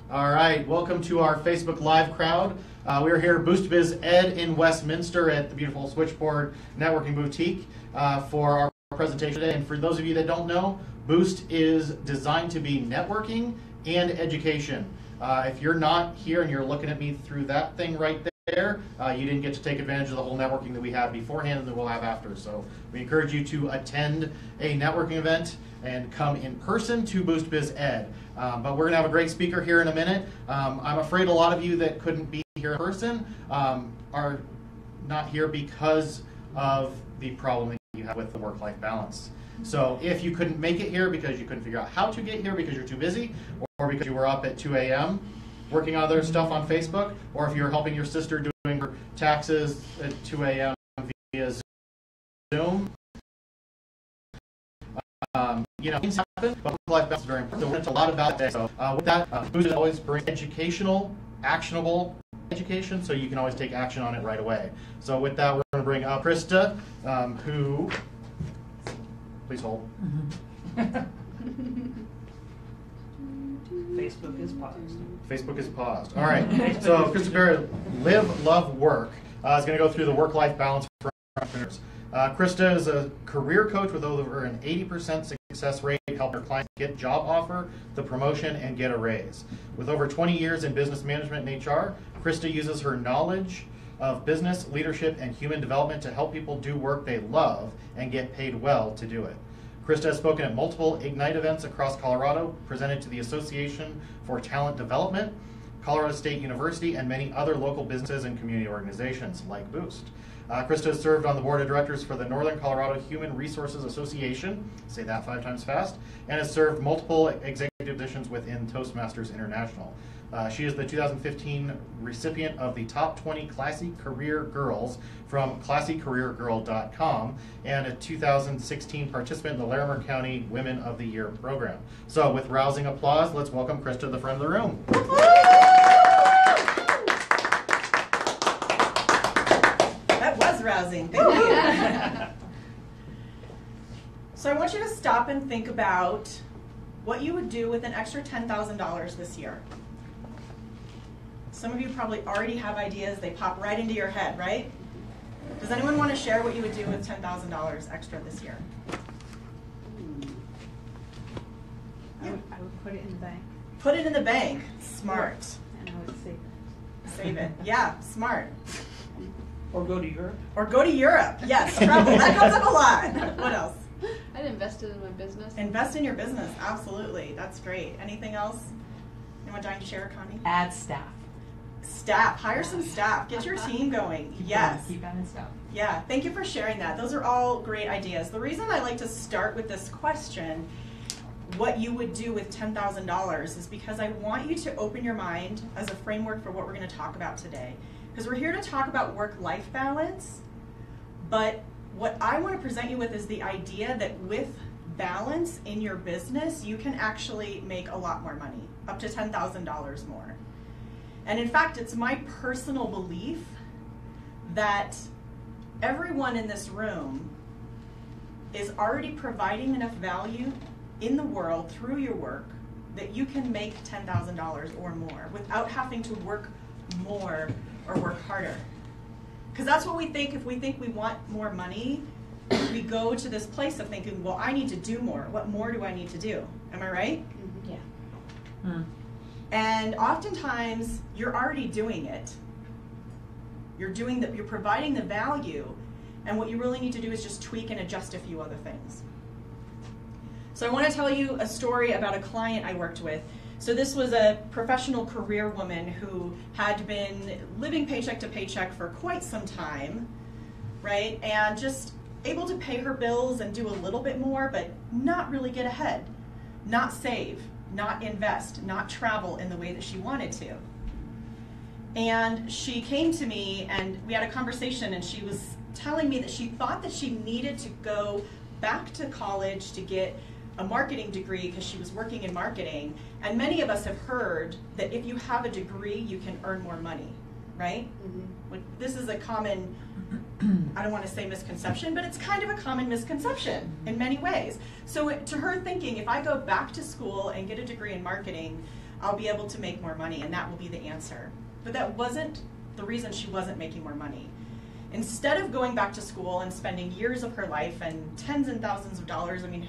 All right, welcome to our Facebook Live crowd. We're here at Boost Biz Ed in Westminster at the beautiful Switchboard Networking Boutique for our presentation today. And for those of you that don't know, Boost is designed to be networking and education. If you're not here and you're looking at me through that thing right there, you didn't get to take advantage of the whole networking that we have beforehand and that we'll have after. So we encourage you to attend a networking event and come in person to Boost Biz Ed. But we're going to have a great speaker here in a minute. I'm afraid a lot of you that couldn't be here in person are not here because of the problem that you have with the work-life balance. So if you couldn't make it here because you couldn't figure out how to get here because you're too busy, or because you were up at 2 a.m. working on other stuff on Facebook, or if you're helping your sister doing her taxes at 2 a.m. via Zoom, things happen, but work-life balance is very important. So we're going to talk a lot about that. So with that, Boost always brings educational, actionable education, so you can always take action on it right away. So with that, we're going to bring up Chrysta, who, please hold. Facebook is paused. Facebook is paused. All right. So Chrysta Bairre, Live, Love, Work, is going to go through the work-life balance for entrepreneurs. Chrysta is a career coach with over an 80% success rate, helping her clients get job offer, the promotion, and get a raise. With over 20 years in business management and HR, Chrysta uses her knowledge of business, leadership, and human development to help people do work they love and get paid well to do it. Chrysta has spoken at multiple Ignite events across Colorado, presented to the Association for Talent Development, Colorado State University, and many other local businesses and community organizations like Boost. Chrysta has served on the board of directors for the Northern Colorado Human Resources Association, say that 5 times fast, and has served multiple executive positions within Toastmasters International. She is the 2015 recipient of the Top 20 Classy Career Girls from classycareergirl.com and a 2016 participant in the Larimer County Women of the Year program. So with rousing applause, let's welcome Chrysta to the front of the room. That was rousing. Thank you. So I want you to stop and think about what you would do with an extra $10,000 this year. Some of you probably already have ideas. They pop right into your head, right? Does anyone want to share what you would do with $10,000 extra this year? I would put it in the bank. Put it in the bank. Smart. And I would save it. Save it. Yeah, smart. Or go to Europe. Or go to Europe. Yes, travel. That comes up a lot. What else? I'd invest it in my business. Invest in your business. Absolutely. That's great. Anything else? Anyone dying to share, Connie? Add staff. Staff. Hire some staff. Get your team going. Yes. Keep adding staff. Yeah. Thank you for sharing that. Those are all great ideas. The reason I like to start with this question, what you would do with $10,000, is because I want you to open your mind as a framework for what we're going to talk about today. Because we're here to talk about work-life balance, but what I want to present you with is the idea that with balance in your business, you can actually make a lot more money, up to $10,000 more. And in fact, it's my personal belief that everyone in this room is already providing enough value in the world through your work that you can make $10,000 or more without having to work more or work harder. Because that's what we think. If we think we want more money, we go to this place of thinking, well, I need to do more. What more do I need to do? Am I right? Mm-hmm. Yeah. Mm. And oftentimes, you're already doing it. You're providing the value, and what you really need to do is just tweak and adjust a few other things. So I want to tell you a story about a client I worked with. So this was a professional career woman who had been living paycheck to paycheck for quite some time, right? And just able to pay her bills and do a little bit more, but not really get ahead, not save, not invest, not travel in the way that she wanted to. And she came to me and we had a conversation, and she was telling me that she thought that she needed to go back to college to get a marketing degree because she was working in marketing. And many of us have heard that if you have a degree, you can earn more money, right? Mm-hmm. This is a common, I don't want to say misconception, but it's kind of a common misconception in many ways. So to her thinking, if I go back to school and get a degree in marketing, I'll be able to make more money, and that will be the answer. But that wasn't the reason she wasn't making more money. Instead of going back to school and spending years of her life and tens and thousands of dollars, I mean,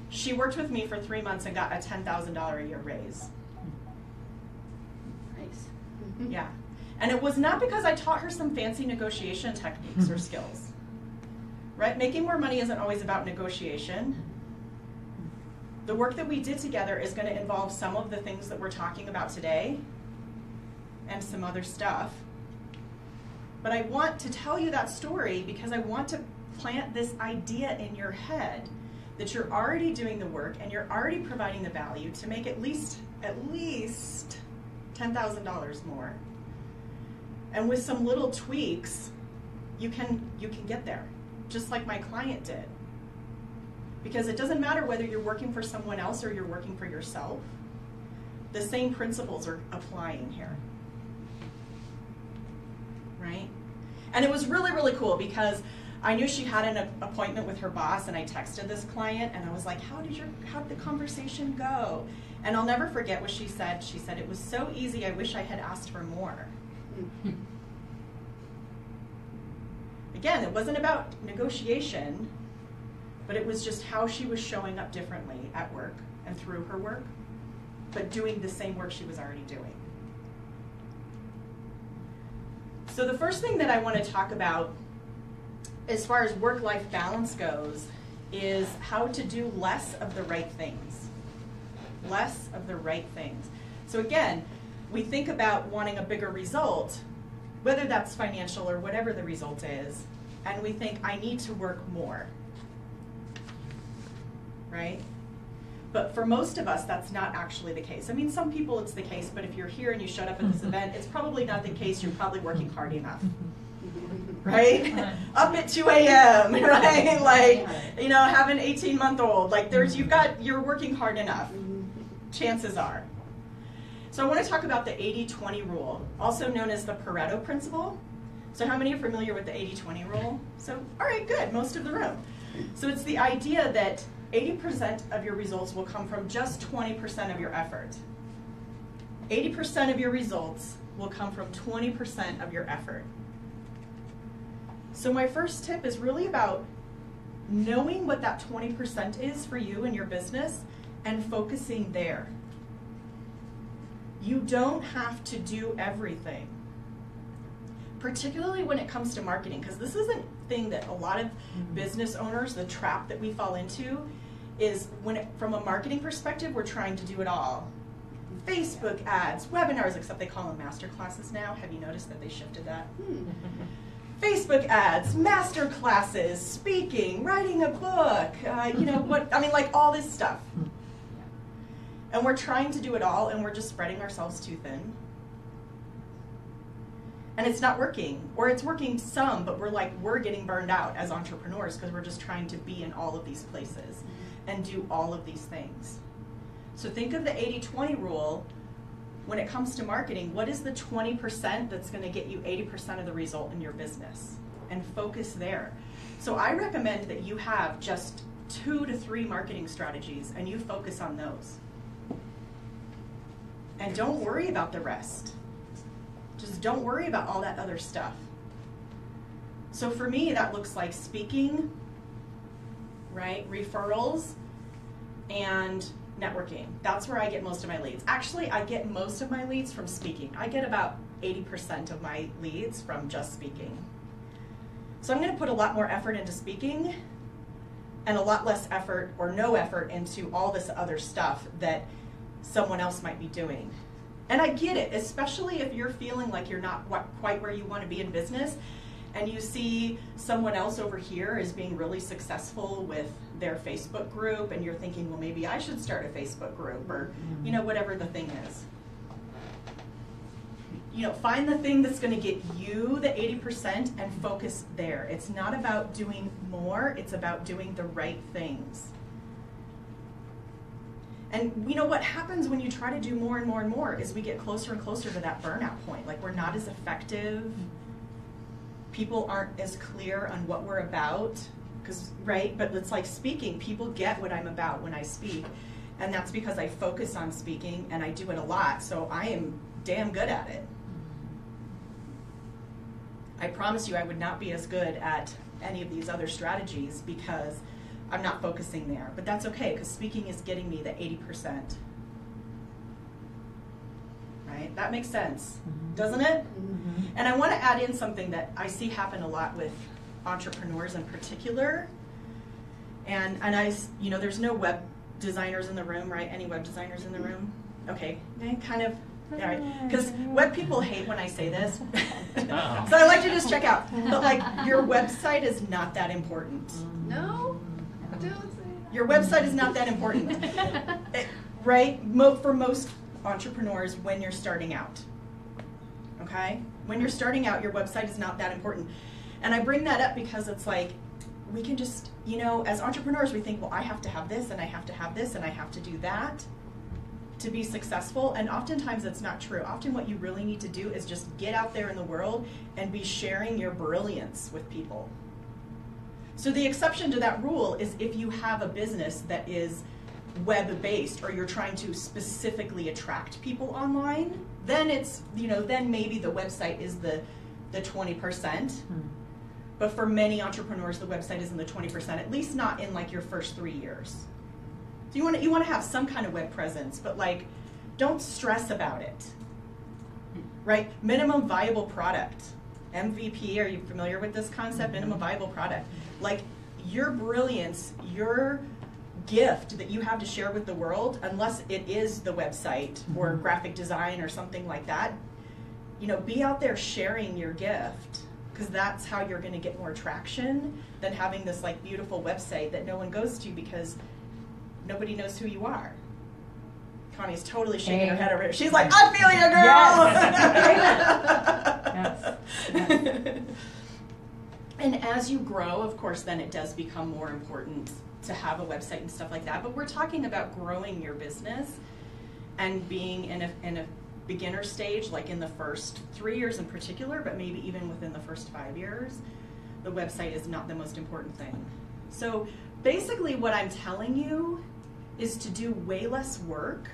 she worked with me for 3 months and got a $10,000 a year raise. Nice. Yeah. And it was not because I taught her some fancy negotiation techniques or skills. Right? Making more money isn't always about negotiation. The work that we did together is going to involve some of the things that we're talking about today and some other stuff. But I want to tell you that story because I want to plant this idea in your head that you're already doing the work and you're already providing the value to make at least $10,000 more. And with some little tweaks, you can get there, just like my client did. Because it doesn't matter whether you're working for someone else or you're working for yourself. The same principles are applying here. Right? And it was really, really cool because I knew she had an appointment with her boss, and I texted this client and I was like, how did the conversation go? And I'll never forget what she said. She said, it was so easy, I wish I had asked for more. Again, it wasn't about negotiation, but it was just how she was showing up differently at work and through her work, but doing the same work she was already doing. So the first thing that I want to talk about as far as work-life balance goes is how to do less of the right things. Less of the right things. So again, we think about wanting a bigger result, whether that's financial or whatever the result is, and we think, I need to work more. Right? But for most of us, that's not actually the case. I mean, some people it's the case, but if you're here and you showed up at this event, it's probably not the case. You're probably working hard enough. Right? Up at 2 a.m., right? Like, you know, have an 18-month-old. Like, you're working hard enough. Chances are. So I want to talk about the 80-20 rule, also known as the Pareto principle. So how many are familiar with the 80-20 rule? So, all right, good, most of the room. So it's the idea that 80% of your results will come from just 20% of your effort. 80% of your results will come from 20% of your effort. So my first tip is really about knowing what that 20% is for you and your business and focusing there. You don't have to do everything, particularly when it comes to marketing, because this is a thing that a lot of business owners, the trap that we fall into is from a marketing perspective, we're trying to do it all. Facebook ads, webinars, except they call them master classes now. Have you noticed that they shifted that? Facebook ads, master classes, speaking, writing a book, like all this stuff. And we're trying to do it all, and we're just spreading ourselves too thin. And it's not working, or it's working some, but we're getting burned out as entrepreneurs because we're just trying to be in all of these places and do all of these things. So think of the 80-20 rule when it comes to marketing. What is the 20% that's going to get you 80% of the result in your business? And focus there. So I recommend that you have just 2 to 3 marketing strategies and you focus on those. And don't worry about the rest. Just don't worry about all that other stuff. So for me, that looks like speaking, right? Referrals, and networking. That's where I get most of my leads. Actually, I get most of my leads from speaking. I get about 80% of my leads from just speaking. So I'm going to put a lot more effort into speaking and a lot less effort or no effort into all this other stuff that someone else might be doing. And I get it, especially if you're feeling like you're not quite where you want to be in business and you see someone else over here is being really successful with their Facebook group and you're thinking, well, maybe I should start a Facebook group or, whatever the thing is. Find the thing that's going to get you the 80% and focus there. It's not about doing more, it's about doing the right things. And what happens when you try to do more and more and more is we get closer and closer to that burnout point. Like, we're not as effective. People aren't as clear on what we're about. Right? But it's like speaking. People get what I'm about when I speak. And that's because I focus on speaking and I do it a lot, so I am damn good at it. I promise you I would not be as good at any of these other strategies because I'm not focusing there. But that's okay, because speaking is getting me the 80%. Right? That makes sense, doesn't it? Mm-hmm. And I want to add in something that I see happen a lot with entrepreneurs in particular. And there's no web designers in the room, right? Any web designers in the room? Okay, kind of. Yeah, because web people hate when I say this. So I like to just check out. But like, your website is not that important. No, don't say that. Your website is not that important, right? For most entrepreneurs, when you're starting out, okay? When you're starting out, your website is not that important. And I bring that up because it's like, we can just, as entrepreneurs, we think, well, I have to have this, and I have to have this, and I have to do that to be successful. And oftentimes it's not true. Often what you really need to do is just get out there in the world and be sharing your brilliance with people. So the exception to that rule is if you have a business that is web-based, or you're trying to specifically attract people online, then it's, then maybe the website is the 20%. But for many entrepreneurs, the website isn't the 20%, at least not in like your first 3 years. So you want to have some kind of web presence, but like, don't stress about it, right? Minimum viable product, MVP. Are you familiar with this concept? Minimum viable product. Like, your brilliance, your gift that you have to share with the world, unless it is the website or graphic design or something like that, be out there sharing your gift, because that's how you're going to get more traction than having this like beautiful website that no one goes to because nobody knows who you are. Connie's totally shaking her head over here. She's like, I feel you, girl! Yes. And as you grow, of course, then it does become more important to have a website and stuff like that. But we're talking about growing your business and being in a beginner stage, like in the first 3 years in particular, but maybe even within the first 5 years, the website is not the most important thing. So basically what I'm telling you is to do way less work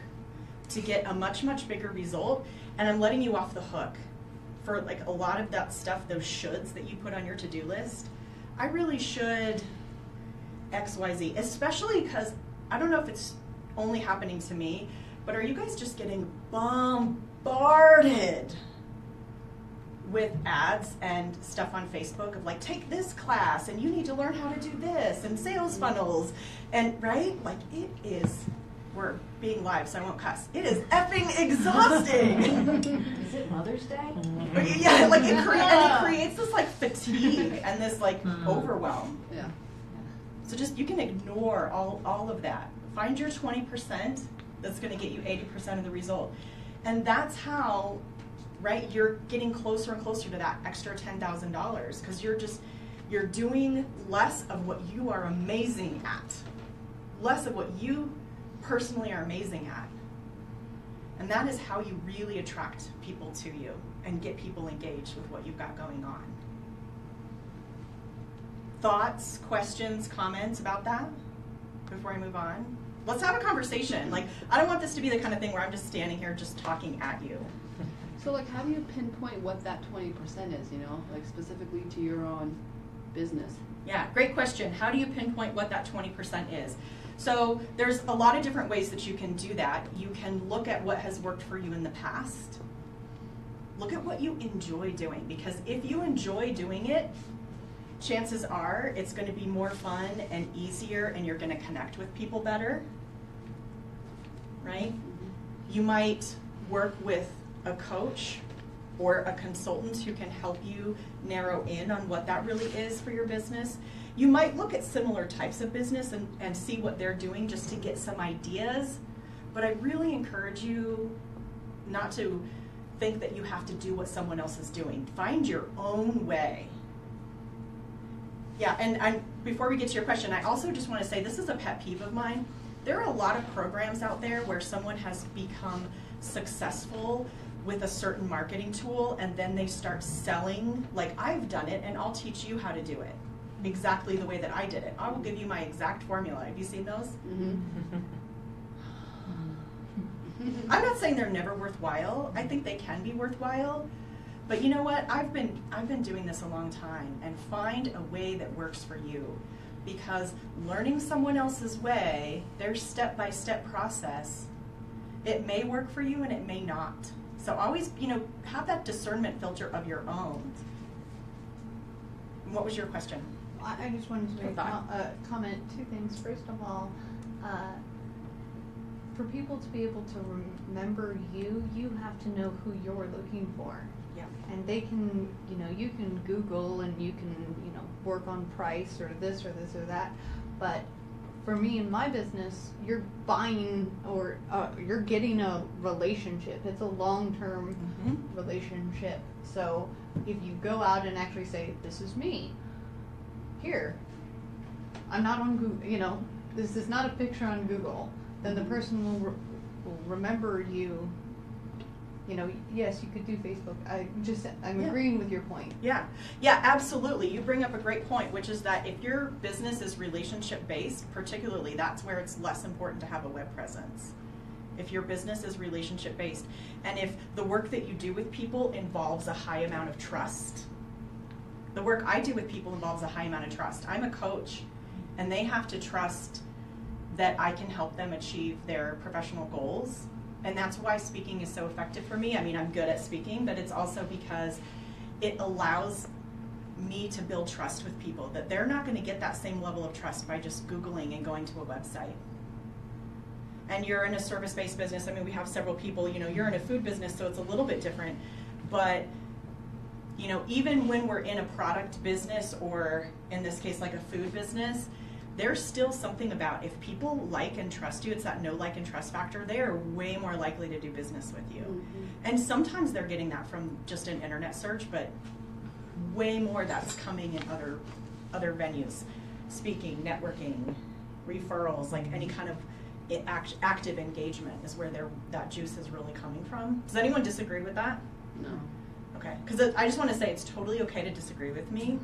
to get a much, much bigger result, and I'm letting you off the hook for like a lot of that stuff, those shoulds that you put on your to-do list. I really should XYZ, especially because I don't know if it's only happening to me, but are you guys just getting bombarded with ads and stuff on Facebook of like, take this class and you need to learn how to do this, and sales funnels, and right? Like, it is, we're being live so I won't cuss. It is effing exhausting. Is it Mother's Day? Yeah, like it creates this like fatigue and this like overwhelm. Yeah. So just, you can ignore all of that. Find your 20% that's going to get you 80% of the result. And that's how, right, you're getting closer and closer to that extra $10,000, because you're doing less of what you are amazing at. Less of what you personally are amazing at. And that is how you really attract people to you and get people engaged with what you've got going on. Thoughts, questions, comments about that before I move on? Let's have a conversation. Like, I don't want this to be the kind of thing where I'm just standing here just talking at you. So like, how do you pinpoint what that 20% is, like specifically to your own business? Yeah, great question. How do you pinpoint what that 20% is? So there's a lot of different ways that you can do that. You can look at what has worked for you in the past. Look at what you enjoy doing, because if you enjoy doing it, chances are it's going to be more fun and easier, and you're going to connect with people better, right? You might work with a coach or a consultant who can help you narrow in on what that really is for your business. You might look at similar types of business and see what they're doing just to get some ideas, but I really encourage you not to think that you have to do what someone else is doing. Find your own way. Yeah, and before we get to your question, I also just want to say this is a pet peeve of mine. There are a lot of programs out there where someone has become successful with a certain marketing tool, and then they start selling, like, I've done it and I'll teach you how to do it exactly the way that I did it. I will give you my exact formula. Have you seen those? Mm-hmm. I'm not saying they're never worthwhile. I think they can be worthwhile. But you know what? I've been doing this a long time, and find a way that works for you. Because learning someone else's way, their step-by-step process, it may work for you and it may not. So always, have that discernment filter of your own. And what was your question? I just wanted to make Thought. comment two things. First of all, for people to be able to remember you, you have to know who you're looking for. Yeah. And they can, you can Google and you can, work on price or this or this or that. But for me in my business, you're buying or you're getting a relationship. It's a long-term relationship. So if you go out and actually say, this is me, here, I'm not on Google, this is not a picture on Google, then the person will remember you. Yes, you could do Facebook. I'm agreeing with your point. Yeah, absolutely. You bring up a great point, which is that if your business is relationship based, particularly, that's where it's less important to have a web presence. If your business is relationship based, and if the work that you do with people involves a high amount of trust, the work I do with people involves a high amount of trust. I'm a coach, and they have to trust that I can help them achieve their professional goals. And that's why speaking is so effective for me. I mean, I'm good at speaking, but it's also because it allows me to build trust with people, that they're not going to get that same level of trust by just Googling and going to a website. And you're in a service-based business. I mean, we have several people, you're in a food business, so it's a little bit different. But, even when we're in a product business, or in this case, like a food business, there's still something about if people like and trust you, it's that know, like, and trust factor, they are way more likely to do business with you. Mm-hmm. And sometimes they're getting that from just an internet search, but way more that's coming in other venues. Speaking, networking, referrals, like any kind of active engagement is where that juice is really coming from. Does anyone disagree with that? No. Okay, because I just want to say it's totally okay to disagree with me.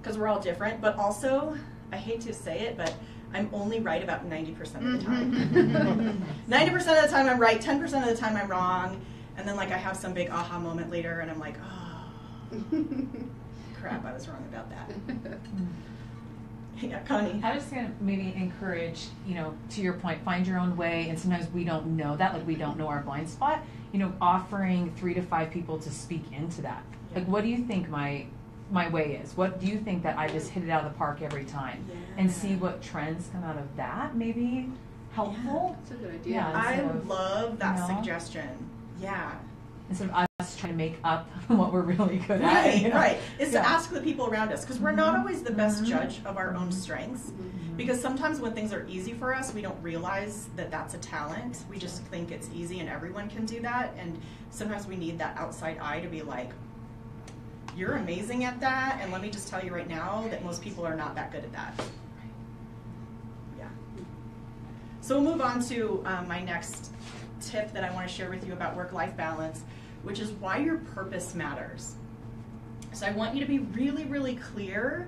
Because we're all different, but also, I hate to say it, but I'm only right about 90% of the time. 90% of the time I'm right, 10% of the time I'm wrong, and then I have some big aha moment later, and I'm like, oh, crap, I was wrong about that. Yeah, Connie. I was going to maybe encourage, to your point, find your own way, and sometimes we don't know that, we don't know our blind spot, offering 3 to 5 people to speak into that. Yeah. What do you think my way is? What do you think that I just hit it out of the park every time? Yeah. And see what trends come out of that, maybe helpful? Yeah, that's a good idea. Yeah, I love that suggestion. Yeah. Instead of us trying to make up what we're really good at. Right. Is to ask the people around us, because we're not always the best judge of our own strengths. Because sometimes when things are easy for us, we don't realize that that's a talent. We just think it's easy and everyone can do that. And sometimes we need that outside eye to be like, you're amazing at that, and let me just tell you right now that most people are not that good at that. Yeah. So we'll move on to my next tip that I want to share with you about work-life balance, which is why your purpose matters. So I want you to be really, really clear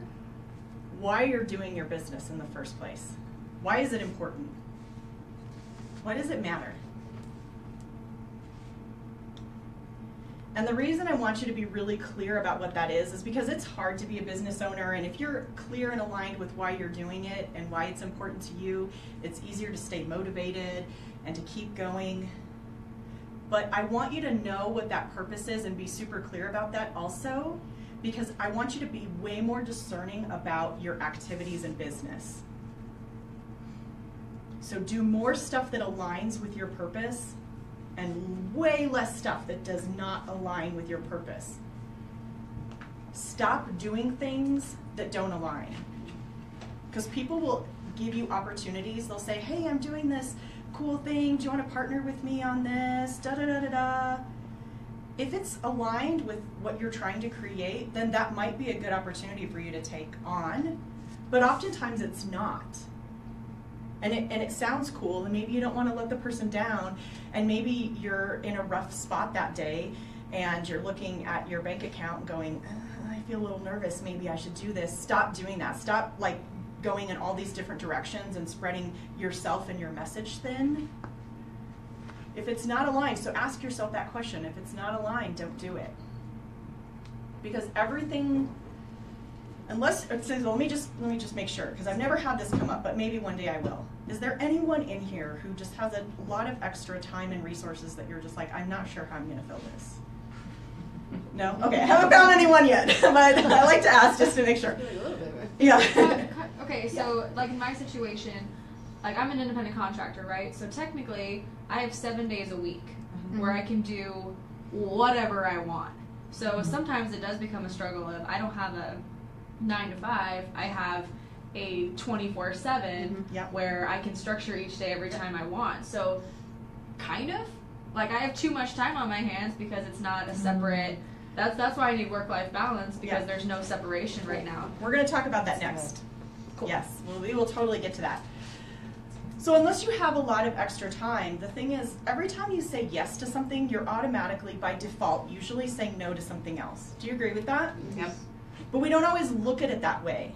why you're doing your business in the first place. Why is it important? Why does it matter? And the reason I want you to be really clear about what that is because it's hard to be a business owner, and if you're clear and aligned with why you're doing it and why it's important to you, it's easier to stay motivated and to keep going. But I want you to know what that purpose is and be super clear about that also, because I want you to be way more discerning about your activities in business. So do more stuff that aligns with your purpose and way less stuff that does not align with your purpose. Stop doing things that don't align. Because people will give you opportunities. They'll say, hey, I'm doing this cool thing. Do you want to partner with me on this? Da-da-da-da-da. If it's aligned with what you're trying to create, then that might be a good opportunity for you to take on. But oftentimes it's not. And it sounds cool, and maybe you don't want to let the person down, and maybe you're in a rough spot that day, and you're looking at your bank account and going, I feel a little nervous, maybe I should do this. Stop doing that. Stop going in all these different directions and spreading yourself and your message thin. If it's not aligned, so ask yourself that question. If it's not aligned, don't do it. Because everything, unless, so let me just make sure, because I've never had this come up, but maybe one day I will. Is there anyone in here who just has a lot of extra time and resources that you're just like, I'm not sure how I'm going to fill this? No? Okay, I haven't found anyone yet, but I like to ask just to make sure. Yeah. Okay, so like in my situation, like I'm an independent contractor, right? So technically, I have 7 days a week where I can do whatever I want. So sometimes it does become a struggle of I don't have a 9 to 5, I have a 24/7 where I can structure each day every time I want. So kind of like I have too much time on my hands because it's not a separate. That's why I need work-life balance, because there's no separation right now. We're going to talk about that next. Cool. Yes, well, we will totally get to that. So unless you have a lot of extra time, the thing is, every time you say yes to something, you're automatically, by default, usually saying no to something else. Do you agree with that? Yep. But we don't always look at it that way.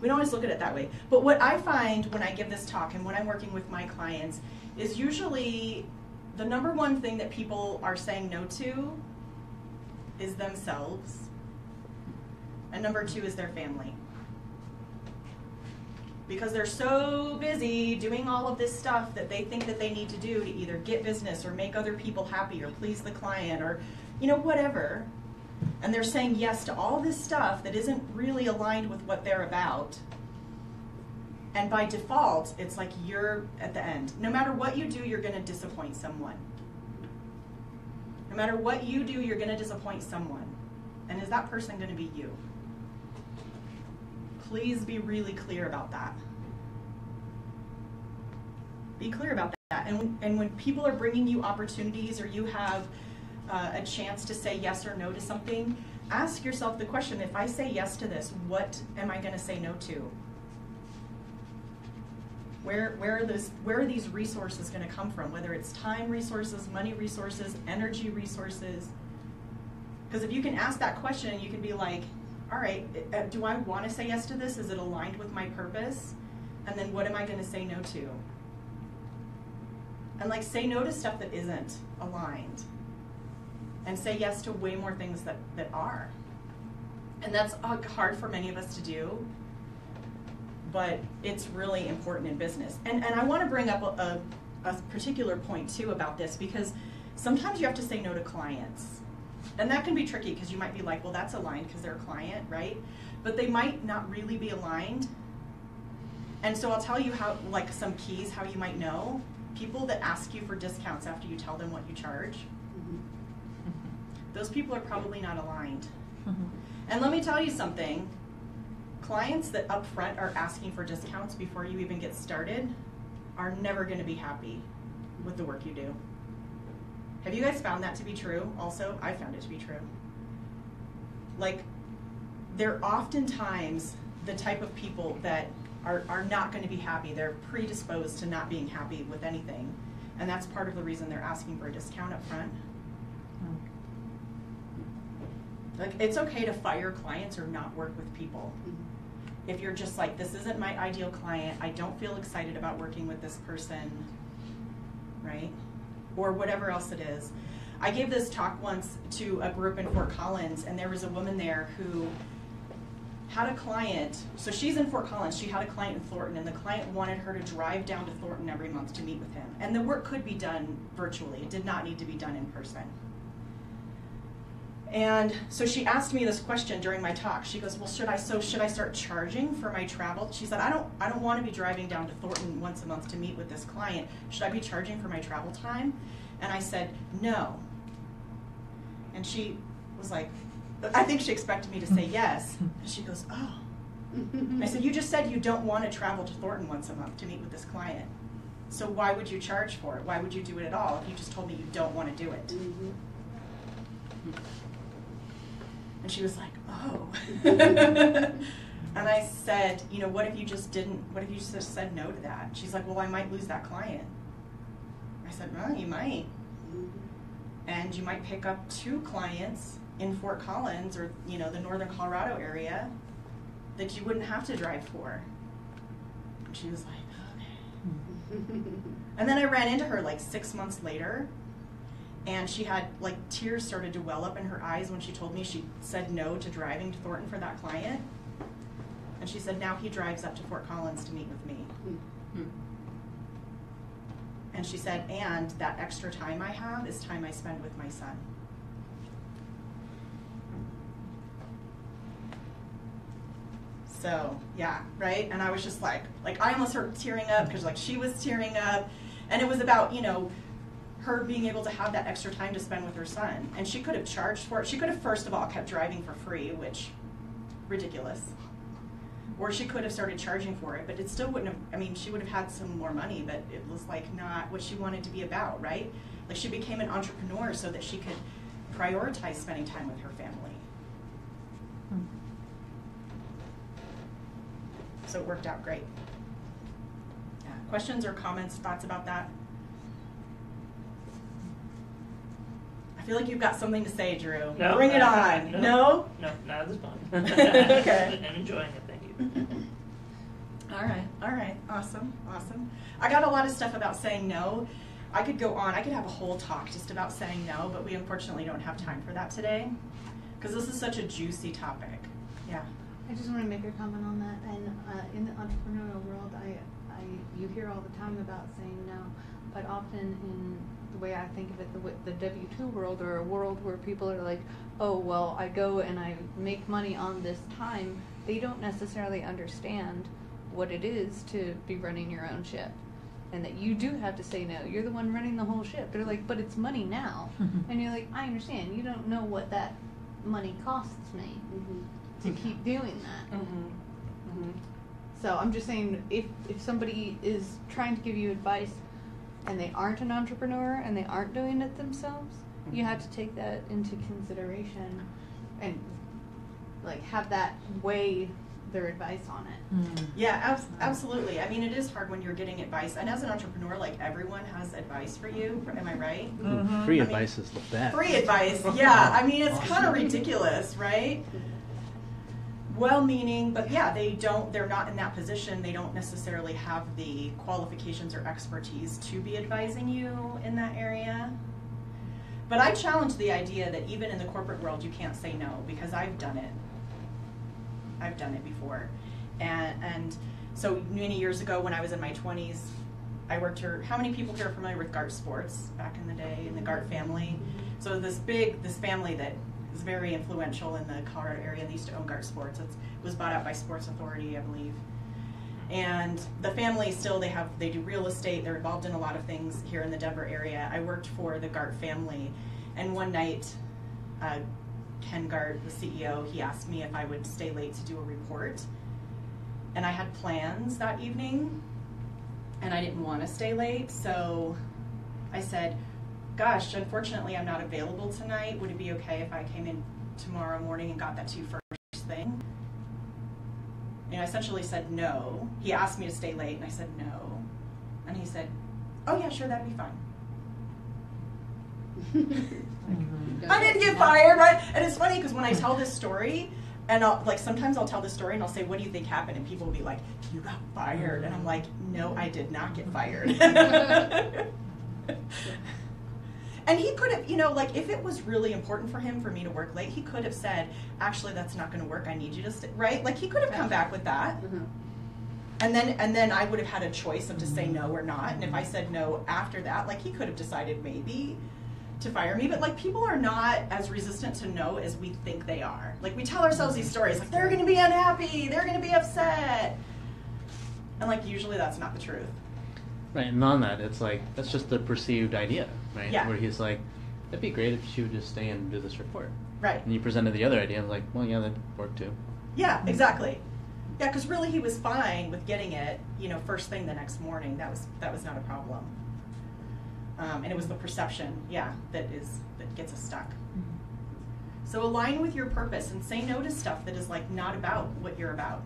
We don't always look at it that way. But what I find when I give this talk and when I'm working with my clients is usually the number one thing that people are saying no to is themselves. And number two is their family. Because they're so busy doing all of this stuff that they think that they need to do to either get business or make other people happy or please the client or, whatever. And they're saying yes to all this stuff that isn't really aligned with what they're about. And by default, it's like you're at the end. No matter what you do, you're going to disappoint someone. No matter what you do, you're going to disappoint someone. And is that person going to be you? Please be really clear about that. Be clear about that. And when people are bringing you opportunities or you have a chance to say yes or no to something, ask yourself the question, if I say yes to this, what am I going to say no to? Where are these resources going to come from? Whether it's time resources, money resources, energy resources. Because if you can ask that question, you can be like, all right, do I want to say yes to this? Is it aligned with my purpose? And then what am I going to say no to? And like say no to stuff that isn't aligned. And say yes to way more things that are. And that's hard for many of us to do. But it's really important in business. And I want to bring up a particular point too about this, because sometimes you have to say no to clients. And that can be tricky because you might be like, well, that's aligned because they're a client, right? But they might not really be aligned. And so I'll tell you how, like some keys, how you might know. People that ask you for discounts after you tell them what you charge, those people are probably not aligned. And let me tell you something. Clients that up front are asking for discounts before you even get started are never going to be happy with the work you do. Have you guys found that to be true also? I found it to be true. Like, they're oftentimes the type of people that are not going to be happy. They're predisposed to not being happy with anything. And that's part of the reason they're asking for a discount up front. Like, it's okay to fire clients or not work with people. If you're just like, this isn't my ideal client, I don't feel excited about working with this person, right? Or whatever else it is. I gave this talk once to a group in Fort Collins, and there was a woman there who had a client. So she's in Fort Collins. She had a client in Thornton, and the client wanted her to drive down to Thornton every month to meet with him. And the work could be done virtually. It did not need to be done in person. And so she asked me this question during my talk. She goes, well, should I start charging for my travel? She said, I don't want to be driving down to Thornton once a month to meet with this client. Should I be charging for my travel time? And I said, no. And she was like, I think she expected me to say yes. And she goes, oh. I said, you just said you don't want to travel to Thornton once a month to meet with this client. So why would you charge for it? Why would you do it at all if you just told me you don't want to do it? And she was like, oh. And I said, what if you just said no to that? She's like, well, I might lose that client. I said, well, you might. And you might pick up 2 clients in Fort Collins or, the northern Colorado area that you wouldn't have to drive for. And she was like, okay. And then I ran into her like 6 months later, and she had like tears started to well up in her eyes when she told me she said no to driving to Thornton for that client. And she said now he drives up to Fort Collins to meet with me. And she said, and that extra time I have is time I spend with my son. So, yeah, right? And I was just like I almost started tearing up because like she was tearing up. And it was about, you know, her being able to have that extra time to spend with her son. And she could have charged for it. She could have, first of all, kept driving for free, which, ridiculous. Or she could have started charging for it, but it still wouldn't have, I mean, she would have had some more money, but it was like not what she wanted to be about, right? Like she became an entrepreneur so that she could prioritize spending time with her family. So it worked out great. Yeah. Questions or comments, thoughts about that? I feel like you've got something to say, Drew. No, Bring it on. No? No, not at this point. Okay. I'm enjoying it, thank you. All right, awesome. I got a lot of stuff about saying no. I could go on, I could have a whole talk just about saying no, but we unfortunately don't have time for that today, because this is such a juicy topic. Yeah. I just want to make a comment on that. And in the entrepreneurial world, you hear all the time about saying no, but often in the way I think of it, the W-2 world, or a world where people are like, oh, well, I go and I make money on this time, they don't necessarily understand what it is to be running your own ship, and that you do have to say no. You're the one running the whole ship. They're like, but it's money now. And you're like, I understand. You don't know what that money costs me to keep doing that. So I'm just saying, if somebody is trying to give you advice and they aren't an entrepreneur and they aren't doing it themselves, you have to take that into consideration and like have that weigh their advice on it. Yeah, absolutely. I mean, it is hard when you're getting advice, and as an entrepreneur, like everyone has advice for you. Am I right? Free advice is the best. Free advice, yeah. I mean, it's kind of ridiculous, right? Well-meaning, but yeah, they're not in that position. They don't necessarily have the qualifications or expertise to be advising you in that area. But I challenge the idea that even in the corporate world, you can't say no, because I've done it. I've done it before. And so many years ago when I was in my 20s, I worked here. How many people here are familiar with Gart Sports back in the day, in the Gart family? So this family that is very influential in the Colorado area, they used to own Gart Sports. It was bought out by Sports Authority, I believe. And the family still, they do real estate. They're involved in a lot of things here in the Denver area. I worked for the Gart family, and one night, Ken Gart, the CEO, he asked me if I would stay late to do a report. And I had plans that evening, and I didn't want to stay late, so I said, gosh, unfortunately I'm not available tonight. Would it be okay if I came in tomorrow morning and got that to you first thing? And I essentially said no. He asked me to stay late, and I said no. And he said, oh yeah, sure, that'd be fine. I didn't get fired, right? And it's funny because when I tell this story, and sometimes I'll tell this story and I'll say, what do you think happened? And people will be like, you got fired. And I'm like, no, I did not get fired. And he could have, if it was really important for him for me to work late, he could have said, actually, that's not going to work. I need you to stay, right? Like, he could have come back with that. And then I would have had a choice of to say no or not. And if I said no after that, like, he could have decided maybe to fire me. But, like, people are not as resistant to no as we think they are. Like, we tell ourselves these stories, like, they're going to be unhappy, they're going to be upset. And, like, usually that's not the truth. Right, and on that, it's like, that's just the perceived idea, right? Yeah. Where he's like, it'd be great if she would just stay and do this report. Right. And you presented the other idea, I was like, well, yeah, that'd work too. Yeah, exactly. Yeah, because really he was fine with getting it, first thing the next morning. That was not a problem. And it was the perception, that gets us stuck. So align with your purpose and say no to stuff that is like not about what you're about.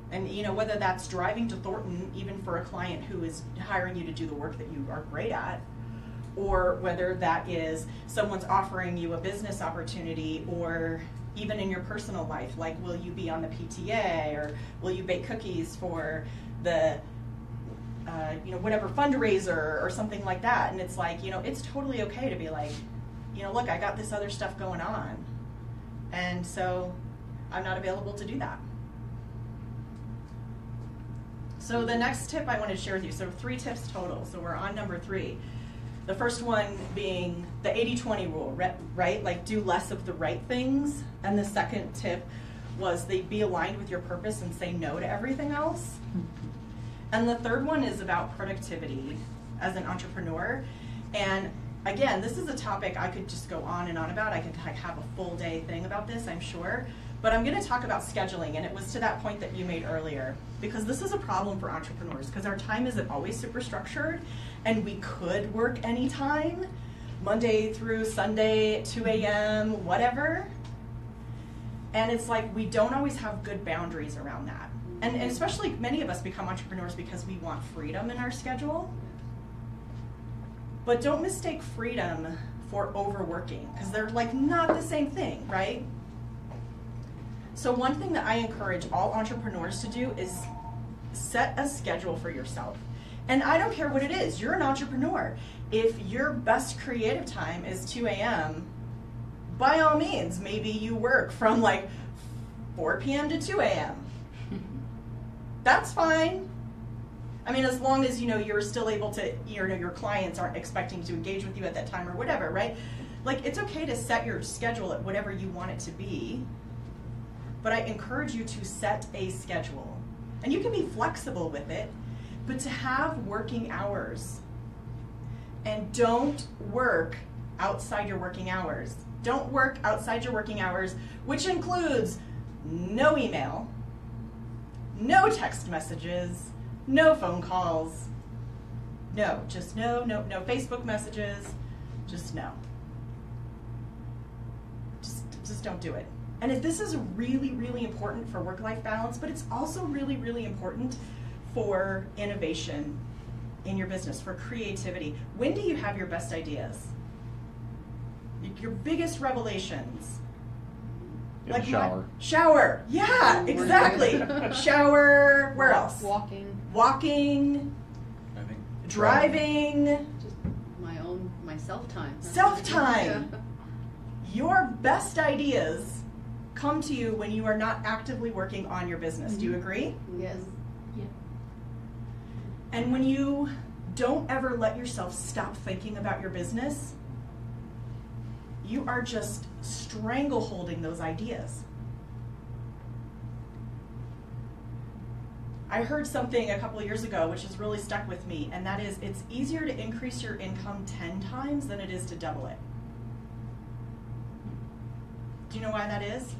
And whether that's driving to Thornton, even for a client who is hiring you to do the work that you are great at, or whether that is someone's offering you a business opportunity, or even in your personal life, like will you be on the PTA, or will you bake cookies for the whatever fundraiser or something like that. And it's like, it's totally okay to be like, look, I got this other stuff going on. And so I'm not available to do that. So the next tip I want to share with you, so 3 tips total. So we're on number 3. The first one being the 80-20 rule, right? Like do less of the right things. And the second tip was they be aligned with your purpose and say no to everything else. And the third one is about productivity as an entrepreneur. And again, this is a topic I could just go on and on about. I could have a full day thing about this, I'm sure. But I'm going to talk about scheduling, and it was to that point that you made earlier, because this is a problem for entrepreneurs, because our time isn't always super structured, and we could work anytime, Monday through Sunday, 2 a.m., whatever. And it's like we don't always have good boundaries around that. And especially many of us become entrepreneurs because we want freedom in our schedule. But don't mistake freedom for overworking, because they're like not the same thing, right? So one thing that I encourage all entrepreneurs to do is set a schedule for yourself. And I don't care what it is, you're an entrepreneur. If your best creative time is 2 a.m., by all means, maybe you work from like 4 p.m. to 2 a.m. That's fine. I mean, as long as you're still able to, your clients aren't expecting to engage with you at that time or whatever, right? Like, it's okay to set your schedule at whatever you want it to be, but I encourage you to set a schedule. And you can be flexible with it, but to have working hours. And don't work outside your working hours. Don't work outside your working hours, which includes no email, no text messages, no phone calls, no Facebook messages, just no. Just don't do it. And this is really, really important for work-life balance, but it's also really, really important for innovation in your business, for creativity. When do you have your best ideas? Your biggest revelations? In the shower. Shower, yeah, exactly. Shower, where else? Walking, driving. Just my self-time. Self-time. Yeah. Your best ideas come to you when you are not actively working on your business. Do you agree? Yes. Yeah. And when you don't ever let yourself stop thinking about your business, you are just strangleholding those ideas. I heard something a couple of years ago which has really stuck with me, and that is it's easier to increase your income 10 times than it is to double it. Do you know why that is?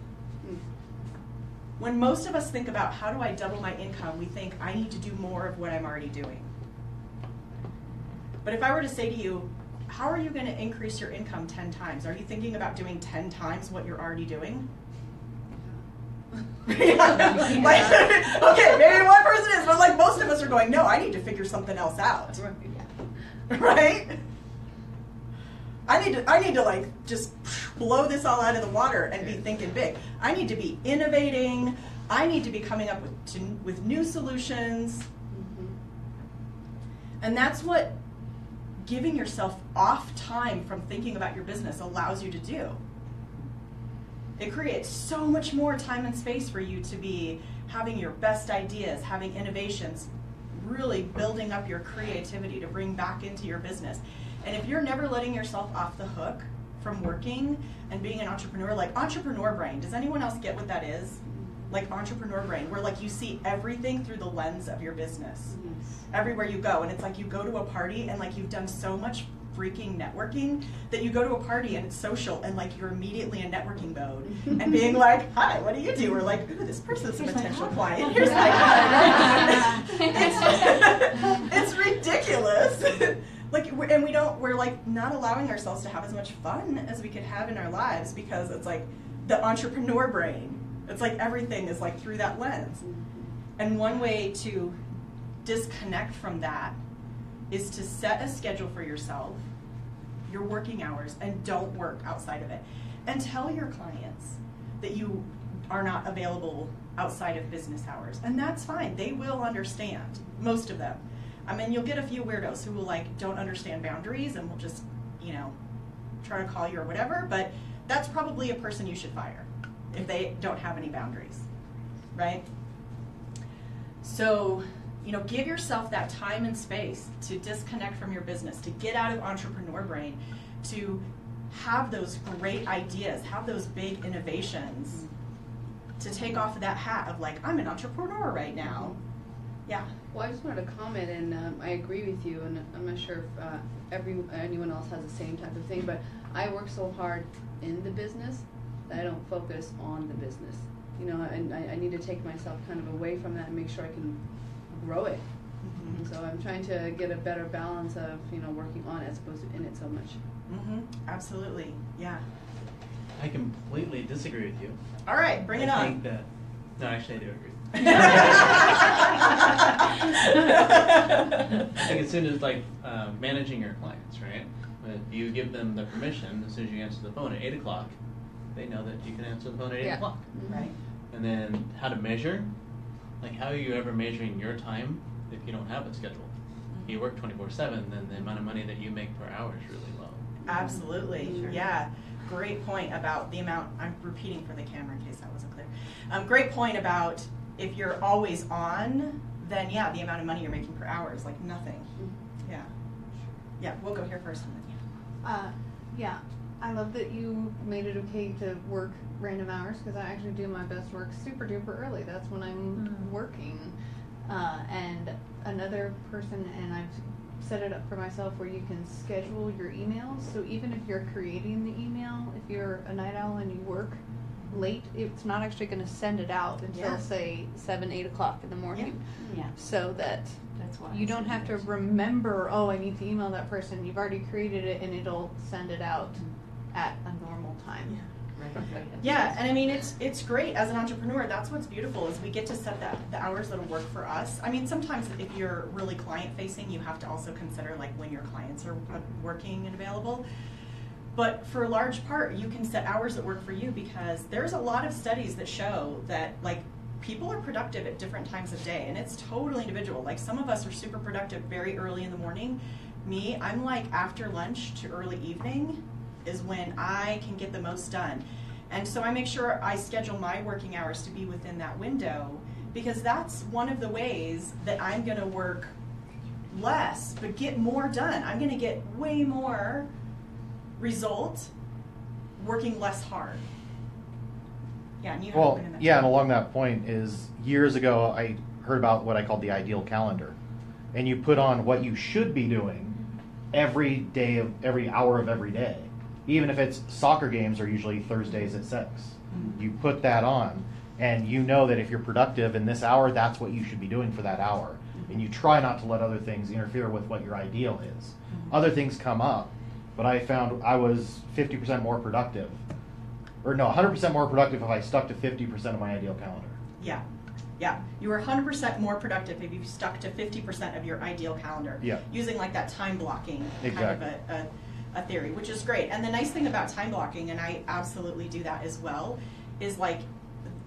When most of us think about how do I double my income, we think I need to do more of what I'm already doing. But if I were to say to you, how are you going to increase your income 10 times? Are you thinking about doing 10 times what you're already doing? Yeah. Like, okay, maybe one person is, but like most of us are going, no, I need to figure something else out. Right? I need to like just blow this all out of the water and be thinking big. I need to be innovating. I need to be coming up with new solutions. And that's what giving yourself off time from thinking about your business allows you to do. It creates so much more time and space for you to be having your best ideas, having innovations, really building up your creativity to bring back into your business. And if you're never letting yourself off the hook from working and being an entrepreneur, like entrepreneur brain, does anyone else get what that is? Like entrepreneur brain, where like you see everything through the lens of your business. Everywhere you go, and it's like you go to a party and like you've done so much freaking networking that you go to a party and it's social and like you're immediately in networking mode and being like, hi, what do you do? Or like, ooh, this person's a potential client. Here's my it's ridiculous. Like, we're like not allowing ourselves to have as much fun as we could have in our lives because it's like the entrepreneur brain. It's like everything is like through that lens. And one way to disconnect from that is to set a schedule for yourself, your working hours, and don't work outside of it. And tell your clients that you are not available outside of business hours. And that's fine. They will understand, most of them. I mean, you'll get a few weirdos who will like don't understand boundaries and will just, you know, try to call you or whatever, but that's probably a person you should fire if they don't have any boundaries, right? So, you know, give yourself that time and space to disconnect from your business, to get out of entrepreneur brain, to have those great ideas, have those big innovations, to take off that hat of like, I'm an entrepreneur right now. Yeah. Well, I just wanted to comment, and I agree with you, and I'm not sure if anyone else has the same type of thing, but I work so hard in the business that I don't focus on the business. You know, and I need to take myself kind of away from that and make sure I can grow it. Mm-hmm. And so I'm trying to get a better balance of, you know, working on it as opposed to in it so much. Mm-hmm. Absolutely. Yeah. I completely disagree with you. All right, bring it I on. think that, no, actually I do agree. I think as soon as like managing your clients, right? If you give them the permission, as soon as you answer the phone at 8 o'clock, they know that you can answer the phone at 8 o'clock. Right. And then how to measure, like how are you ever measuring your time if you don't have it scheduled? If you work 24/7, then the amount of money that you make per hour is really low. Absolutely. Sure. Yeah. Great point about the amount. I'm repeating for the camera in case that wasn't clear. Great point about if you're always on, then yeah, the amount of money you're making per hour is like nothing. Yeah. Yeah. We'll go here first and then Yeah, I love that you made it okay to work random hours because I actually do my best work super duper early. That's when I'm working. And another person, and I've set it up for myself where you can schedule your emails. So even if you're creating the email, if you're a night owl and you work late, it's not actually going to send it out until say 7, 8 o'clock in the morning. Yeah. So that That's why you don't have to remember, oh, I need to email that person. You've already created it and it'll send it out at a normal time. Yeah, and I mean it's great as an entrepreneur. That's what's beautiful is we get to set the hours that'll work for us. I mean, sometimes if you're really client facing, you have to also consider like when your clients are working and available. But for a large part, you can set hours that work for you because there's a lot of studies that show that like people are productive at different times of day, and it's totally individual. Like some of us are super productive very early in the morning. Me, I'm like after lunch to early evening is when I can get the most done. And so I make sure I schedule my working hours to be within that window because that's one of the ways that I'm going to work less but get more done. I'm going to get way more result working less hard. Yeah, and you have Well, in that yeah, too. and along that point is years ago I heard about what I called the ideal calendar. And you put on what you should be doing every day of every hour of every day. Even if it's soccer games are usually Thursdays at 6. You put that on and you know that if you're productive in this hour, that's what you should be doing for that hour. And you try not to let other things interfere with what your ideal is. Other things come up, but I found I was 50% more productive. Or no, 100% more productive if I stuck to 50% of my ideal calendar. Yeah. Yeah, you were 100% more productive if you stuck to 50% of your ideal calendar. Yeah. Using like that time blocking Exactly. kind of a theory, which is great. And the nice thing about time blocking, and I absolutely do that as well, is like,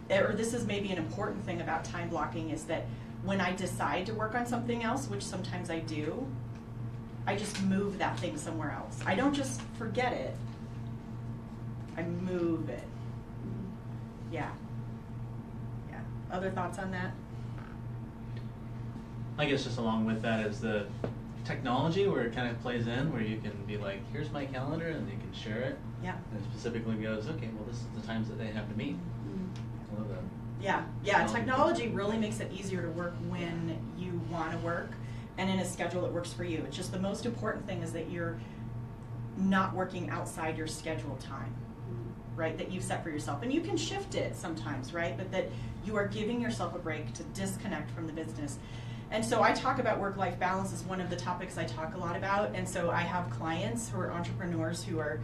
or this is maybe an important thing about time blocking, is that when I decide to work on something else, which sometimes I do, I just move that thing somewhere else. I don't just forget it, I move it. Yeah. Yeah. Other thoughts on that? I guess just along with that is the technology where it kind of plays in, where you can be like, here's my calendar, and you can share it. Yeah. And it specifically goes, okay, well, this is the times that they have to meet. I love that. Yeah, yeah. Technology really makes it easier to work when you want to work and in a schedule that works for you. It's just the most important thing is that you're not working outside your scheduled time, right? That you've set for yourself. And you can shift it sometimes, right? But that you are giving yourself a break to disconnect from the business. And so I talk about work-life balance as one of the topics I talk a lot about. And so I have clients who are entrepreneurs who are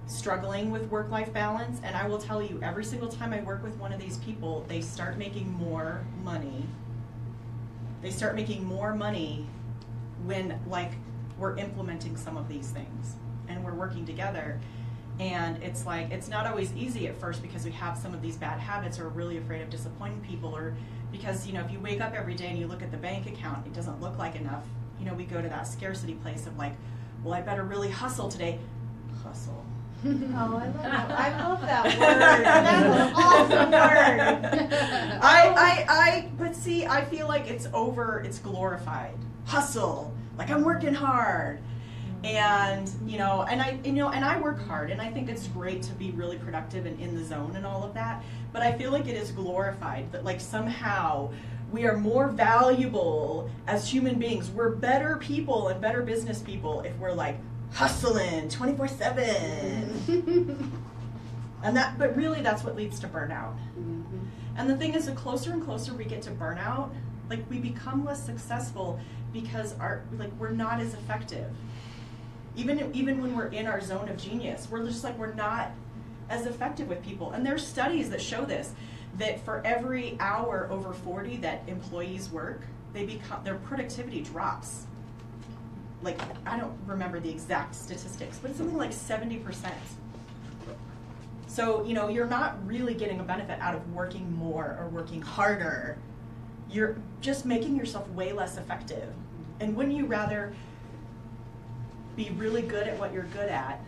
struggling with work-life balance, and I will tell you, every single time I work with one of these people, they start making more money. They start making more money when, like, we're implementing some of these things and we're working together. And it's like, it's not always easy at first because we have some of these bad habits or are really afraid of disappointing people, or because, you know, if you wake up every day and you look at the bank account, it doesn't look like enough we go to that scarcity place of like, well, I better really hustle today. Hustle. Oh, I love that word. That's an awesome word. But see, I feel like it's glorified. Hustle, like I'm working hard, and I work hard, and I think it's great to be really productive and in the zone and all of that. But I feel like it is glorified that like somehow we are more valuable as human beings. We're better people and better business people if we're like hustling 24/7. But really that's what leads to burnout. Mm-hmm. And the thing is, the closer and closer we get to burnout, like we become less successful because we're not as effective. Even when we're in our zone of genius, we're just like, we're not as effective with people. And there's studies that show this, that for every hour over 40 that employees work, their productivity drops. Like, I don't remember the exact statistics, but it's something like 70%. So, you're not really getting a benefit out of working more or working harder. You're just making yourself way less effective. And wouldn't you rather be really good at what you're good at,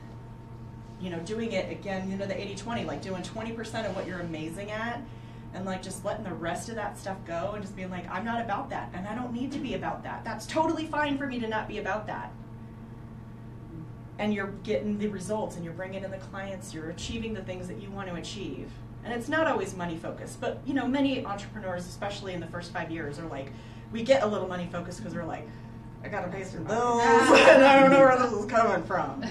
doing it again, the 80-20, like doing 20% of what you're amazing at, and like just letting the rest of that stuff go and just being like, I'm not about that, and I don't need to be about that. That's totally fine for me to not be about that. And you're getting the results, and you're bringing in the clients, you're achieving the things that you want to achieve. And it's not always money focused, but many entrepreneurs, especially in the first 5 years, are like, we get a little money focused because we're like, I gotta pay some bills, and I don't know where this is coming from.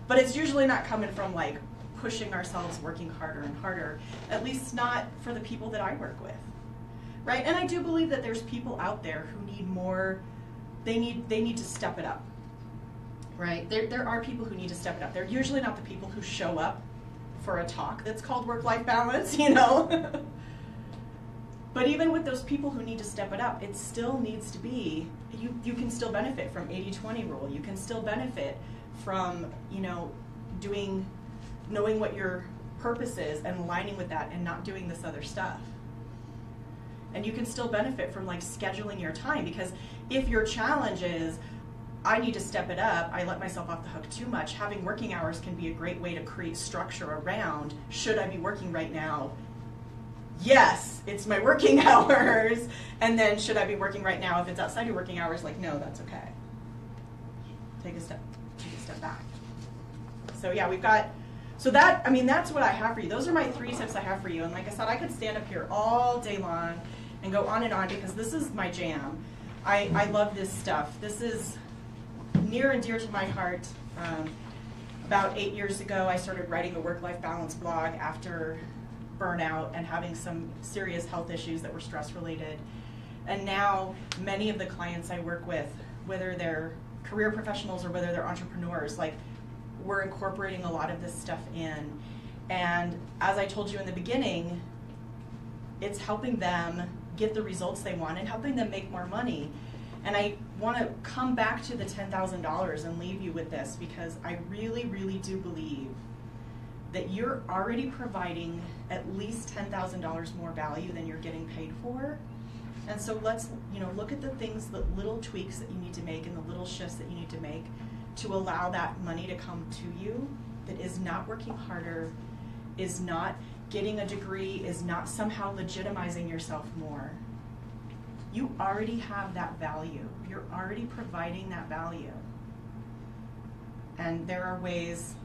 But it's usually not coming from like pushing ourselves, working harder and harder, at least not for the people that I work with, right? And I do believe that there's people out there who need more, they need to step it up, right? There are people who need to step it up. They're usually not the people who show up for a talk that's called work-life balance, But even with those people who need to step it up, it still needs to be, you can still benefit from 80-20 rule. You can still benefit from, knowing what your purpose is and aligning with that and not doing this other stuff. And you can still benefit from like scheduling your time, because if your challenge is, I need to step it up, I let myself off the hook too much, having working hours can be a great way to create structure around, should I be working right now? Yes, it's my working hours. And then should I be working right now? If it's outside your working hours, like, no, that's okay. Take a step back. So yeah, that's what I have for you. Those are my 3 tips I have for you. And like I said, I could stand up here all day long and go on and on, because this is my jam. I love this stuff. This is near and dear to my heart. About 8 years ago, I started writing a work-life balance blog after burnout and having some serious health issues that were stress-related. And now many of the clients I work with, whether they're career professionals or whether they're entrepreneurs, like, we're incorporating a lot of this stuff in. And as I told you in the beginning, it's helping them get the results they want and helping them make more money. And I want to come back to the $10,000 and leave you with this, because I really, really do believe that you're already providing at least $10,000 more value than you're getting paid for. And so let's, look at the things, the little tweaks that you need to make and the little shifts that you need to make to allow that money to come to you, that is not working harder, is not getting a degree, is not somehow legitimizing yourself more. You already have that value. You're already providing that value. And there are ways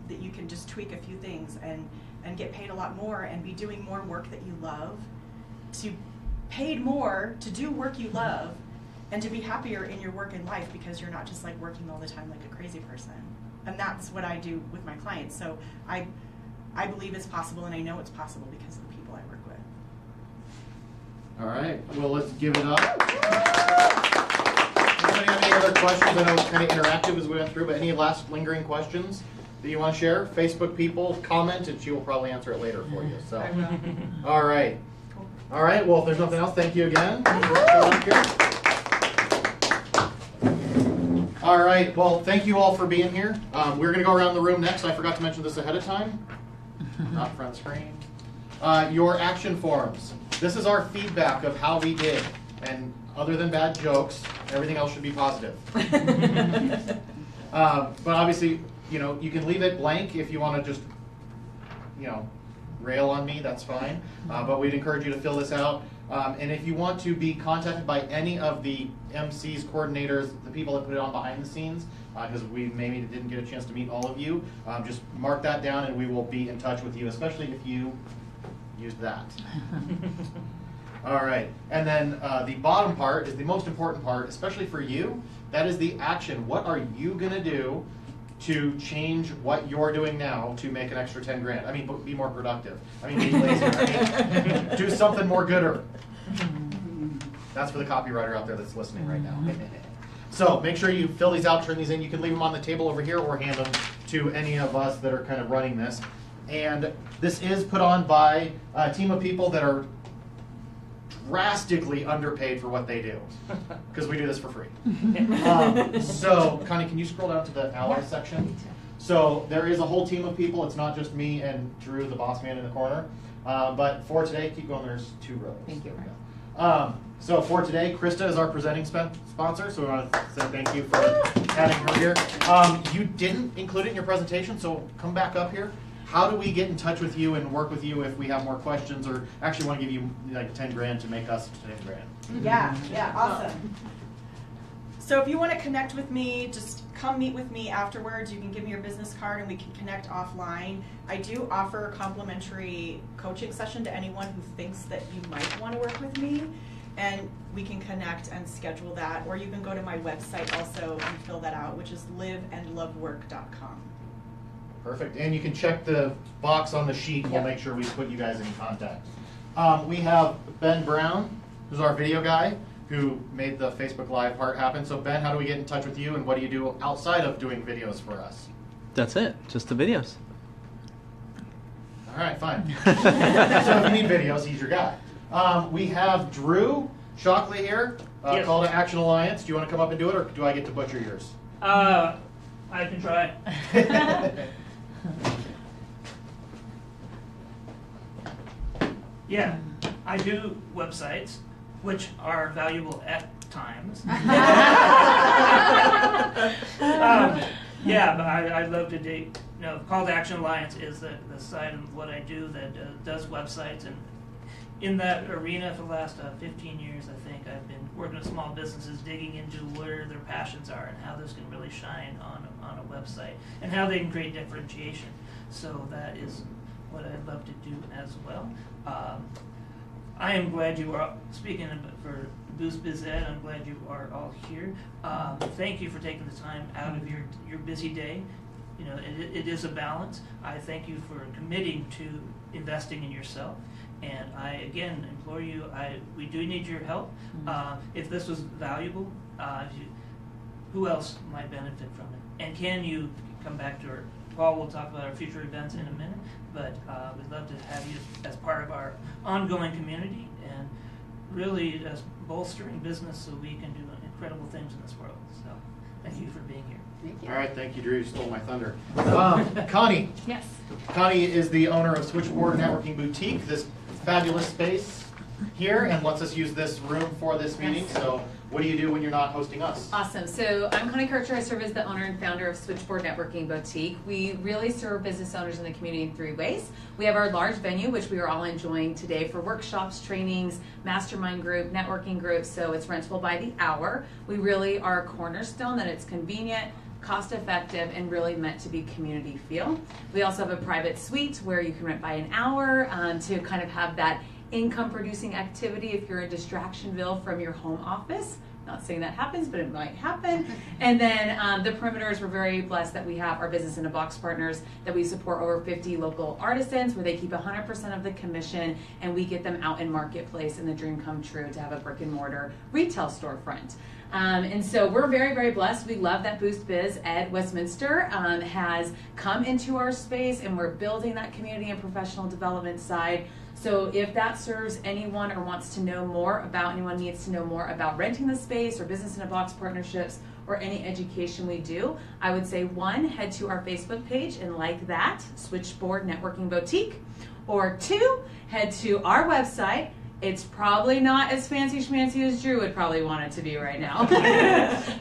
that you can just tweak a few things and get paid a lot more and be doing more work that you love, to paid more to do work you love, and to be happier in your work and life, because you're not just like working all the time like a crazy person. And that's what I do with my clients. So I believe it's possible, and I know it's possible because of the people I work with. All right, well, let's give it up. Anybody have any other questions? I know it's kind of interactive as we went through, but any last lingering questions that you want to share? Facebook people, comment, and she will probably answer it later for you. So, all right. All right, well, if there's nothing else, thank you again. All right, well, thank you all for being here. We're going to go around the room next. I forgot to mention this ahead of time. Not front screen. Your action forms. This is our feedback of how we did. And other than bad jokes, everything else should be positive. But obviously, you can leave it blank if you want to just, rail on me, that's fine. But we'd encourage you to fill this out. And if you want to be contacted by any of the MCs, coordinators, the people that put it on behind the scenes, because we maybe didn't get a chance to meet all of you, just mark that down and we will be in touch with you, especially if you used that. All right, and then the bottom part is the most important part, especially for you. That is the action. What are you going to do to change what you're doing now to make an extra 10 grand? I mean, be more productive. I mean, be lazier. I mean, do something more gooder. That's for the copywriter out there that's listening right now. So make sure you fill these out, turn these in. You can leave them on the table over here or hand them to any of us that are kind of running this. And this is put on by a team of people that are drastically underpaid for what they do, because we do this for free. So, Connie, can you scroll down to the ally section? So there is a whole team of people. It's not just me and Drew, the boss man in the corner. But for today, keep going. There's 2 rows. Thank you. So for today, Chrysta is our presenting sponsor. So we want to say thank you for having her here. You didn't include it in your presentation, so come back up here. How do we get in touch with you and work with you if we have more questions, or actually want to give you like 10 grand to make us 10 grand? Yeah, awesome. So if you want to connect with me, just come meet with me afterwards. You can give me your business card and we can connect offline. I do offer a complimentary coaching session to anyone who thinks that you might want to work with me, and we can connect and schedule that. Or you can go to my website also and fill that out, which is livelovework.com. Perfect. And you can check the box on the sheet. We'll make sure we put you guys in contact. We have Ben Brown, who's our video guy, who made the Facebook Live part happen. So Ben, how do we get in touch with you, and what do you do outside of doing videos for us? That's it. Just the videos. All right, fine. So if you need videos, he's your guy. We have Drew Shockley here, Yes. Call to Action Alliance. Do you want to come up and do it, or do I get to butcher yours? I can try. Yeah, I do websites, which are valuable at times. Yeah, but I'd love to date. Call to Action Alliance is the side of what I do that does websites, and in that arena for the last 15 years, I think I've been working with small businesses, digging into where their passions are and how this can really shine on a website and how they can create differentiation. So that is what I'd love to do as well. I am glad you are speaking for Boost Biz Ed. I'm glad you are all here. Thank you for taking the time out of your busy day. It is a balance. I thank you for committing to investing in yourself. And I, again, implore you, we do need your help. If this was valuable, who else might benefit from it? And can you come back to Paul will talk about our future events in a minute, but we'd love to have you as part of our ongoing community and really as bolstering business so we can do incredible things in this world. So thank you for being here. Thank you. All right, thank you, Drew. You stole my thunder. Connie. Yes. Connie is the owner of Switchboard Networking Boutique, this fabulous space here, and lets us use this room for this meeting. So what do you do when you're not hosting us? Awesome. So I'm Connie Kircher. I serve as the owner and founder of Switchboard Networking Boutique. We really serve business owners in the community in 3 ways. We have our large venue, which we are all enjoying today for workshops, trainings, mastermind group, networking groups. So it's rentable by the hour. We really are a cornerstone that it's convenient, cost effective, and really meant to be community feel. We also have a private suite where you can rent by an hour to kind of have that income producing activity if you're in Distractionville from your home office. Not saying that happens, but it might happen. And then the perimeters, we're very blessed that we have our Business in a Box partners that we support over 50 local artisans where they keep 100% of the commission, and we get them out in marketplace and the dream come true to have a brick and mortar retail storefront. And so we're very, very blessed. We love that Boost Biz Ed Westminster has come into our space, and we're building that community and professional development side. So if that serves anyone or wants to know more about, anyone needs to know more about renting the space or Business in a Box partnerships or any education we do, I would say 1, head to our Facebook page and like that, Switchboard Networking Boutique, or 2, head to our website It's probably not as fancy schmancy as Drew would probably want it to be right now.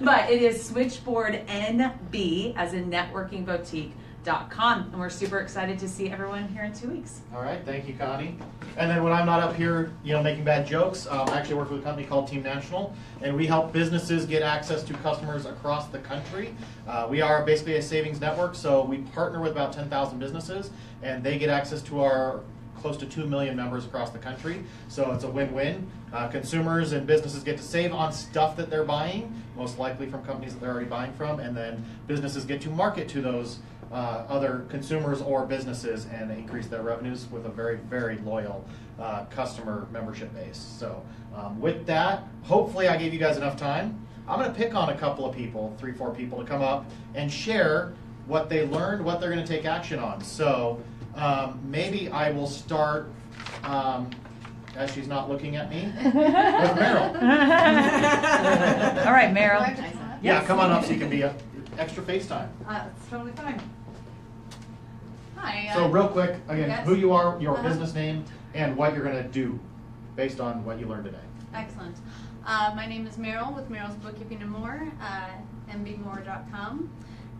But it is Switchboard NB, as in networking boutique.com. And we're super excited to see everyone here in 2 weeks. All right, thank you, Connie. And then when I'm not up here, making bad jokes, I actually work with a company called Team National, and we help businesses get access to customers across the country. We are basically a savings network, so we partner with about 10,000 businesses, and they get access to our close to 2 million members across the country. So it's a win-win. Consumers and businesses get to save on stuff that they're buying, most likely from companies that they're already buying from, and then businesses get to market to those other consumers or businesses and increase their revenues with a very, very loyal customer membership base. So with that, hopefully I gave you guys enough time. I'm going to pick on a couple of people, 3-4 people, to come up and share what they learned, what they're going to take action on. So maybe I will start, as she's not looking at me, with Meryl. All right, Meryl. Yeah, come on up so you can be extra FaceTime. It's totally fine. Hi. So real quick, again, yes. who you are, your Uh-huh. business name, and what you're going to do based on what you learned today. Excellent. My name is Meryl with Meryl's Bookkeeping and More, mbmore.com,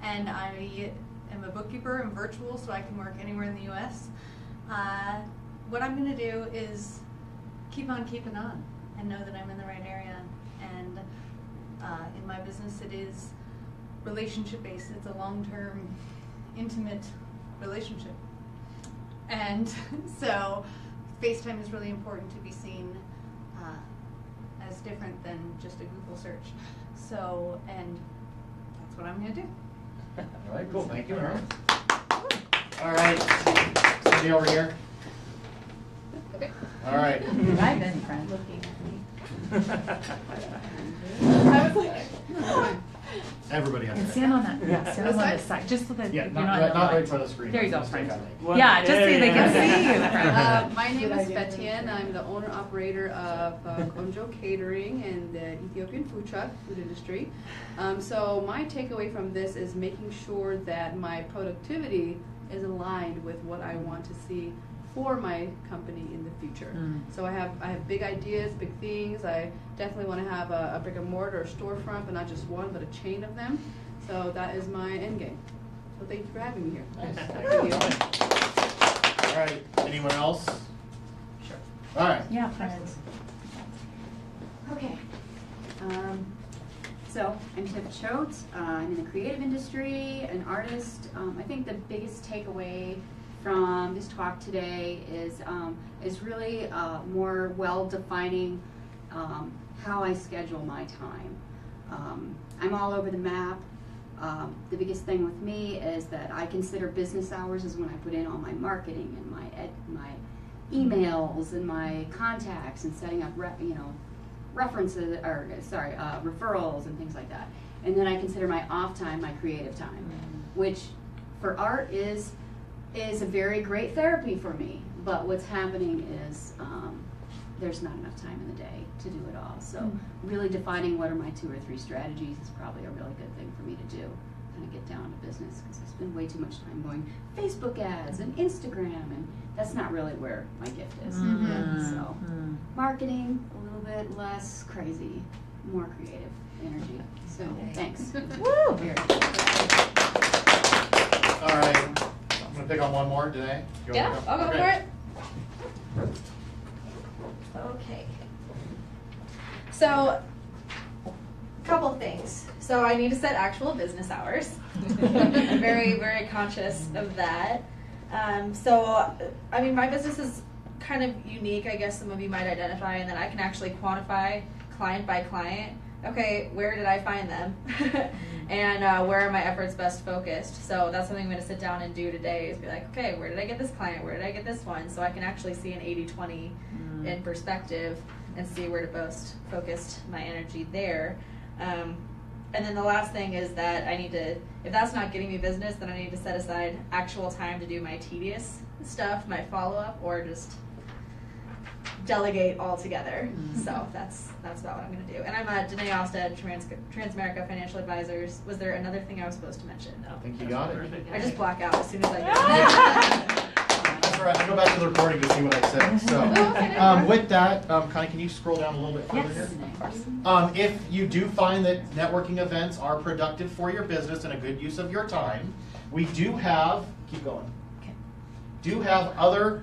and I am a bookkeeper and virtual, so I can work anywhere in the U.S. What I'm going to do is keep on keeping on and know that I'm in the right area. And in my business, it is relationship-based. It's a long-term, intimate relationship. And so FaceTime is really important to be seen as different than just a Google search. So, and that's what I'm going to do. All right, cool. Thank you, Meryl. All right, Cindy over here. Okay. All right. I've been friends. I was like, Everybody has And to. stand on that. Yeah, stand on this side, just so that Yeah, you're not, not, right, in the not light. right for the screen. There you go, That's a mistake friend. I made. Yeah, just so they can see you, friend. My name is Fetian. I'm the owner-operator of Konjo Catering and the Ethiopian food truck food industry. So my takeaway from this is making sure that my productivity is aligned with what I want to see for my company in the future. So I have big ideas, big things. I definitely want to have a brick and mortar or storefront, but not just one, but a chain of them. So that is my end game. So thank you for having me here. Nice. Thank you. All right. Anyone else? Sure. All right. Yeah, friends. Okay. So I'm Tiff Choate. I'm in the creative industry, an artist. I think the biggest takeaway from this talk today is really more well defining how I schedule my time. I'm all over the map. The biggest thing with me is that I consider business hours is when I put in all my marketing and my emails and my contacts and setting up references or referrals and things like that. And then I consider my off time my creative time, which for art is a very great therapy for me. But what's happening is there's not enough time in the day to do it all. So really defining what are my 2 or 3 strategies is probably a really good thing for me to do. Kind of get down to business because I spend way too much time going Facebook ads and Instagram, and that's not really where my gift is. So marketing, a little bit less crazy, more creative energy. So thanks. Woo! Here. All right. I'm going to pick on one more today. Yeah, I'll go Okay. for it. Okay. So, couple things. So I need to set actual business hours. I'm very, very conscious of that. My business is kind of unique, I guess some of you might identify, and then I can actually quantify client by client. Okay, where did I find them? And where are my efforts best focused? So that's something I'm going to sit down and do today is be like, okay, where did I get this client? Where did I get this one? So I can actually see an 80-20 in perspective and see where to best focus my energy there. And then the last thing is that I need to, if that's not getting me business, then I need to set aside actual time to do my tedious stuff, my follow-up, or just delegate altogether. So that's about what I'm going to do. And I'm Danae Osted, Transamerica Financial Advisors. Was there another thing I was supposed to mention? No. I think you got it. I just black out as soon as I get it. That's right, I'll go back to the recording to see what I said. So, with that, Connie, can you scroll down a little bit further here? If you do find that networking events are productive for your business and a good use of your time, we do have, keep going, do have other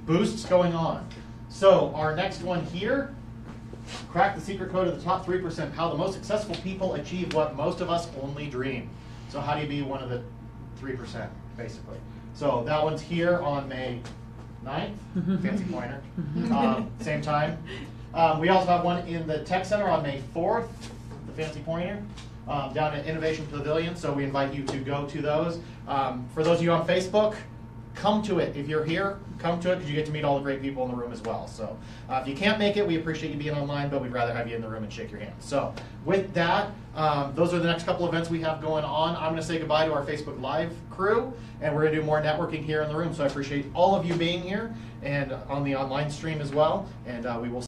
boosts going on. So our next one here, crack the secret code of the top 3%, how the most successful people achieve what most of us only dream. So how do you be one of the 3%, basically? So that one's here on May 9th, fancy pointer, same time. We also have one in the Tech Center on May 4th, the fancy pointer, down at Innovation Pavilion, so we invite you to go to those. For those of you on Facebook, come to it. If you're here, come to it because you get to meet all the great people in the room as well. So if you can't make it, we appreciate you being online, but we'd rather have you in the room and shake your hand. So with that, those are the next couple events we have going on. I'm going to say goodbye to our Facebook Live crew, and we're going to do more networking here in the room. So I appreciate all of you being here and on the online stream as well, and we will